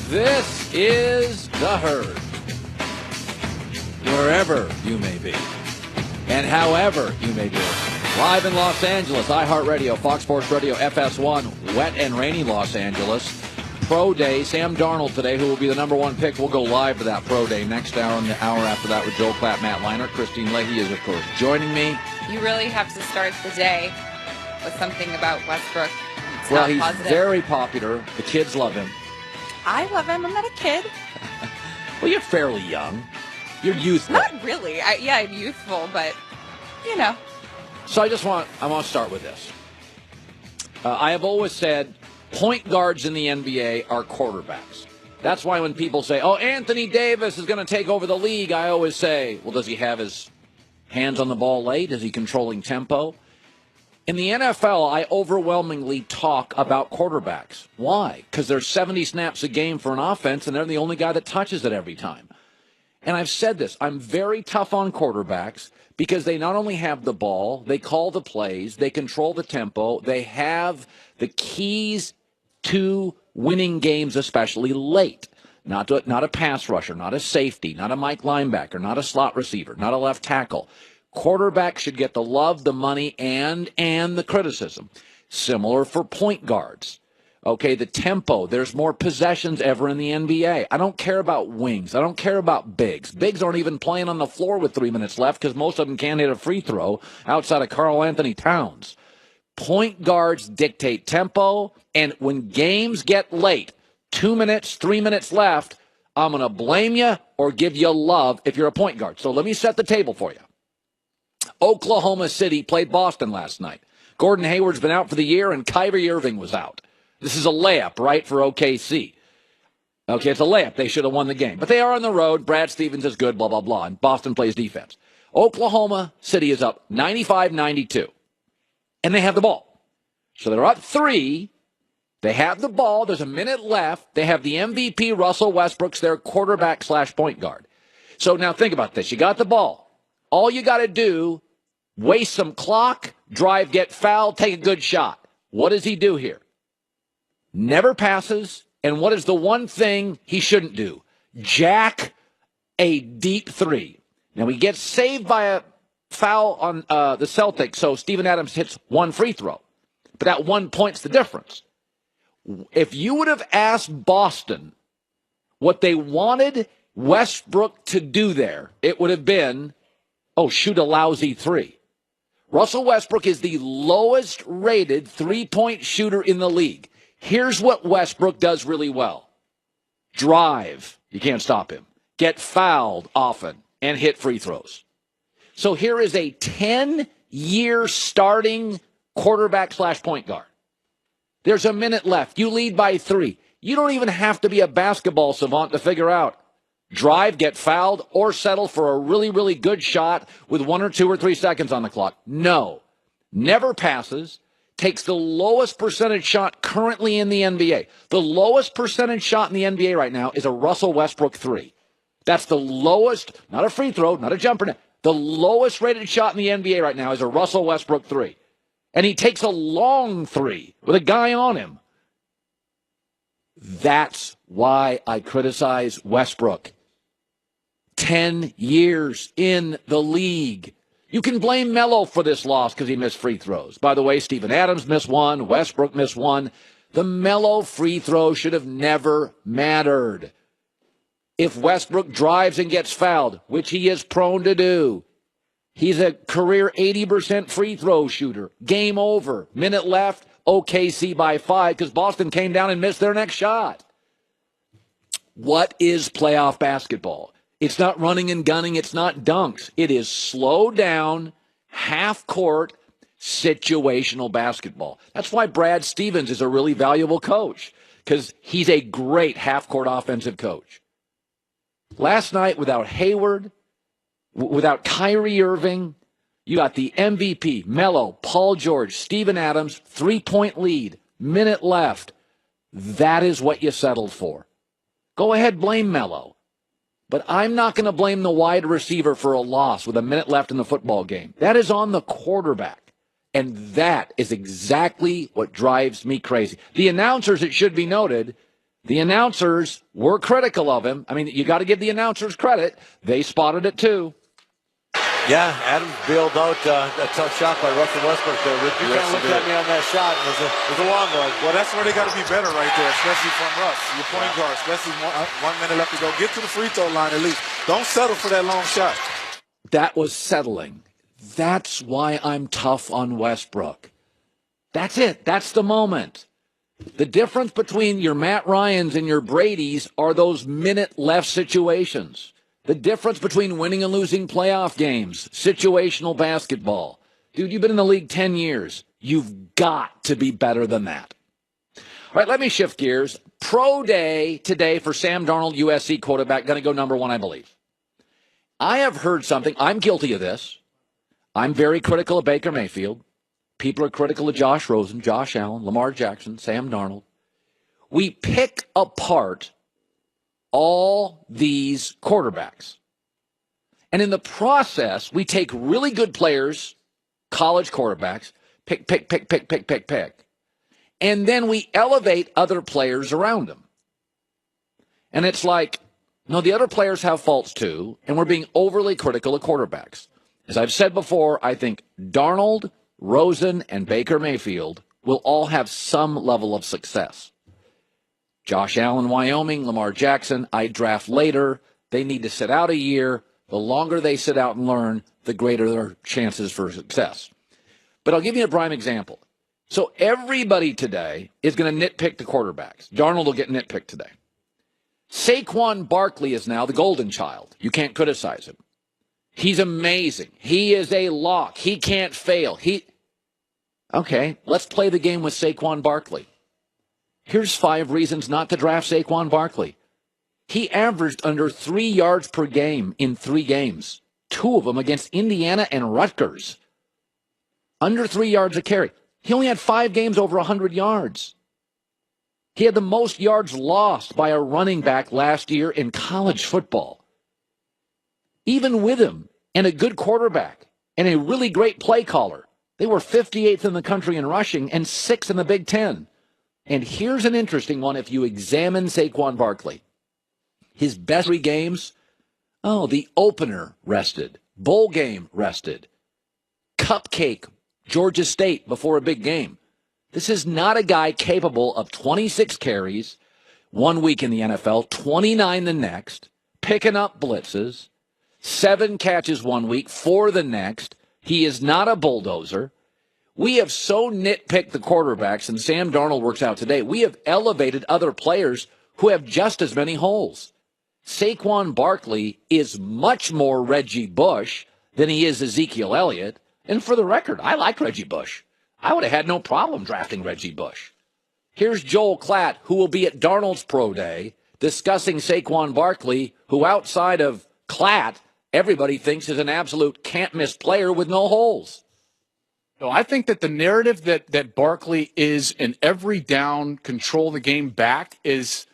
This is The Herd. Wherever you may be, and however you may be. Live in Los Angeles, iHeartRadio, Fox Sports Radio, FS1, wet and rainy Los Angeles. Pro Day, Sam Darnold today, who will be the number one pick. We'll go live to that Pro Day next hour and the hour after that with Joel Klatt, Matt Leinart. Christine Leahy is, of course, joining me. You really have to start the day with something about Westbrook. Well, he's positive. Very popular. The kids love him. I love him. I'm not a kid. Well, you're fairly young. You're youthful. Not really. I'm youthful, but, you know. So I want to start with this. I have always said point guards in the NBA are quarterbacks. That's why when people say, oh, Anthony Davis is going to take over the league, I always say, well, does he have his hands on the ball late? Is he controlling tempo? In the NFL, I overwhelmingly talk about quarterbacks. Why? Because there's 70 snaps a game for an offense, and they're the only guy that touches it every time. And I've said this, I'm very tough on quarterbacks because they not only have the ball, they call the plays, they control the tempo, they have the keys to winning games, especially late. Not a pass rusher, not a safety, not a Mike linebacker, not a slot receiver, not a left tackle. Quarterbacks should get the love, the money, and the criticism. Similar for point guards. Okay, the tempo. There's more possessions ever in the NBA. I don't care about wings. I don't care about bigs. Bigs aren't even playing on the floor with 3 minutes left because most of them can't hit a free throw outside of Karl Anthony Towns. Point guards dictate tempo, and when games get late, 2 minutes, 3 minutes left, I'm going to blame you or give you love if you're a point guard. So let me set the table for you. Oklahoma City played Boston last night. Gordon Hayward's been out for the year, and Kyrie Irving was out. This is a layup, right, for OKC. Okay, it's a layup. They should have won the game. But they are on the road. Brad Stevens is good, blah, blah, blah. And Boston plays defense. Oklahoma City is up 95-92. And they have the ball. So they're up 3. They have the ball. There's a minute left. They have the MVP, Russell Westbrook, their quarterback/point guard. So now think about this. You got the ball. All you got to do, waste some clock, drive, get fouled, take a good shot. What does he do here? Never passes. And what is the one thing he shouldn't do? Jack a deep 3. Now, he gets saved by a foul on the Celtics, so Steven Adams hits one free throw. But that 1 point's the difference. If you would have asked Boston what they wanted Westbrook to do there, it would have been, shoot a lousy 3. Russell Westbrook is the lowest rated three-point shooter in the league. Here's what Westbrook does really well. Drive. You can't stop him. Get fouled often and hit free throws. So here is a 10-year starting quarterback/point guard. There's a minute left. You lead by 3. You don't even have to be a basketball savant to figure out. Drive, get fouled, or settle for a really, really good shot with 1 or 2 or 3 seconds on the clock. No. Never passes. Takes the lowest percentage shot currently in the NBA. The lowest percentage shot in the NBA right now is a Russell Westbrook 3. That's the lowest, not a free throw, not a jumper. The lowest rated shot in the NBA right now is a Russell Westbrook 3. And he takes a long 3 with a guy on him. That's why I criticize Westbrook. 10 years in the league. You can blame Melo for this loss because he missed free throws. By the way, Steven Adams missed 1. Westbrook missed 1. The Melo free throw should have never mattered. If Westbrook drives and gets fouled, which he is prone to do, he's a career 80% free throw shooter. Game over. Minute left. OKC by 5 because Boston came down and missed their next shot. What is playoff basketball? It's not running and gunning. It's not dunks. It is slow down, half-court, situational basketball. That's why Brad Stevens is a really valuable coach, because he's a great half-court offensive coach. Last night, without Hayward, without Kyrie Irving, you got the MVP, Melo, Paul George, Steven Adams, 3-point lead, minute left. That is what you settled for. Go ahead, blame Melo. But I'm not going to blame the wide receiver for a loss with a minute left in the football game. That is on the quarterback. And that is exactly what drives me crazy. The announcers, it should be noted, the announcers were critical of him. I mean, you got to give the announcers credit. They spotted it too. Yeah, Adams bailed out a tough shot by Russell Westbrook there. Rick, you kind of looked at me on that shot, and it was a long one. Well, that's where they got to be better right there, especially from Russ, your point guard, especially 1 minute left to go. Get to the free throw line at least. Don't settle for that long shot. That was settling. That's why I'm tough on Westbrook. That's it. That's the moment. The difference between your Matt Ryans and your Bradys are those minute left situations. The difference between winning and losing playoff games, situational basketball. Dude, you've been in the league 10 years. You've got to be better than that. All right, let me shift gears. Pro day today for Sam Darnold, USC quarterback, going to go number one, I believe. I have heard something. I'm guilty of this. I'm very critical of Baker Mayfield. People are critical of Josh Rosen, Josh Allen, Lamar Jackson, Sam Darnold. We pick apart all these quarterbacks. And in the process, we take really good players, college quarterbacks, pick. And then we elevate other players around them. And it's like, no, the other players have faults too, and we're being overly critical of quarterbacks. As I've said before, I think Darnold, Rosen, and Baker Mayfield will all have some level of success. Josh Allen, Wyoming, Lamar Jackson, I draft later. They need to sit out a year. The longer they sit out and learn, the greater their chances for success. But I'll give you a prime example. So everybody today is going to nitpick the quarterbacks. Darnold will get nitpicked today. Saquon Barkley is now the golden child. You can't criticize him. He's amazing. He is a lock. He can't fail. Okay, let's play the game with Saquon Barkley. Here's 5 reasons not to draft Saquon Barkley. He averaged under 3 yards per game in 3 games, 2 of them against Indiana and Rutgers. Under 3 yards a carry. He only had 5 games over 100 yards. He had the most yards lost by a running back last year in college football. Even with him and a good quarterback and a really great play caller, they were 58th in the country in rushing and 6th in the Big Ten. And here's an interesting one if you examine Saquon Barkley. His best 3 games, the opener rested, bowl game rested, cupcake, Georgia State before a big game. This is not a guy capable of 26 carries 1 week in the NFL, 29 the next, picking up blitzes, 7 catches 1 week, 4 the next. He is not a bulldozer. We have so nitpicked the quarterbacks, and Sam Darnold works out today. We have elevated other players who have just as many holes. Saquon Barkley is much more Reggie Bush than he is Ezekiel Elliott. And for the record, I like Reggie Bush. I would have had no problem drafting Reggie Bush. Here's Joel Klatt, who will be at Darnold's Pro Day, discussing Saquon Barkley, who outside of Klatt, everybody thinks is an absolute can't-miss player with no holes. No, I think that the narrative that Barkley is an every down, control the game back is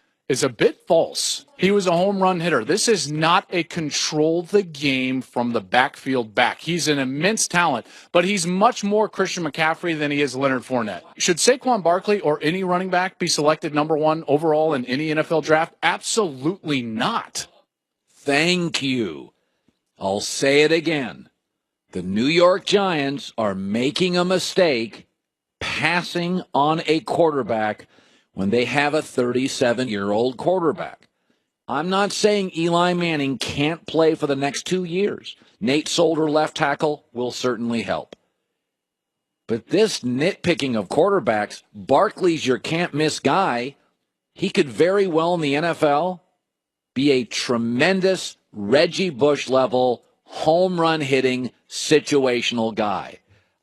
a bit false. He was a home run hitter. This is not a control the game from the backfield back. He's an immense talent, but he's much more Christian McCaffrey than he is Leonard Fournette. Should Saquon Barkley or any running back be selected number 1 overall in any NFL draft? Absolutely not. Thank you. I'll say it again. The New York Giants are making a mistake passing on a quarterback when they have a 37-year-old quarterback. I'm not saying Eli Manning can't play for the next 2 years. Nate Solder, left tackle, will certainly help. But this nitpicking of quarterbacks, Barkley's your can't-miss guy. He could very well in the NFL be a tremendous Reggie Bush-level home run hitting situational guy.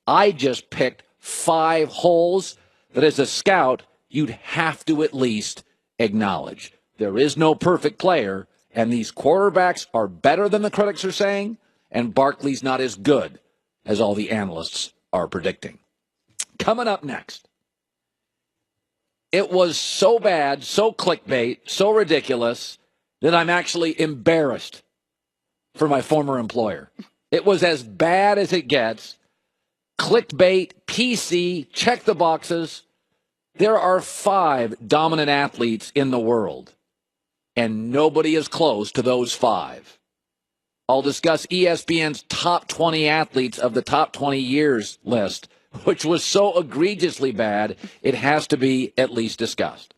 I just picked 5 holes that as a scout you'd have to at least acknowledge. There is no perfect player, and these quarterbacks are better than the critics are saying, and Barkley's not as good as all the analysts are predicting. Coming up next, it was so bad, so clickbait, so ridiculous that I'm actually embarrassed for my former employer. It was as bad as it gets. clickbait, PC, check the boxes. There are 5 dominant athletes in the world, and nobody is close to those 5. I'll discuss ESPN's top 20 athletes of the top 20 years list, which was so egregiously bad, it has to be at least discussed.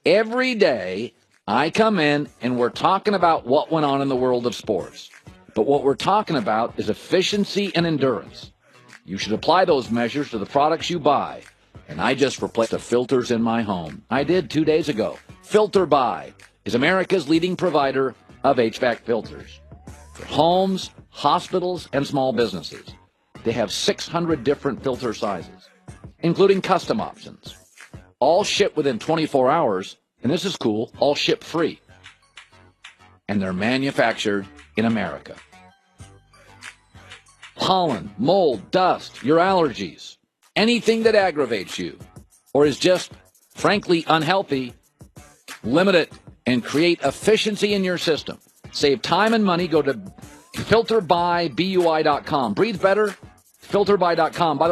Every day, I come in and we're talking about what went on in the world of sports. But what we're talking about is efficiency and endurance. You should apply those measures to the products you buy. And I just replaced the filters in my home. I did 2 days ago. Filter Buy is America's leading provider of HVAC filters for homes, hospitals, and small businesses. They have 600 different filter sizes, including custom options. All ship within 24 hours, and this is cool, all ship free. And they're manufactured in America. Pollen, mold, dust, your allergies, anything that aggravates you or is just, frankly, unhealthy, limit it and create efficiency in your system. Save time and money. Go to filterbybui.com. Breathe better, filterby.com. By the way,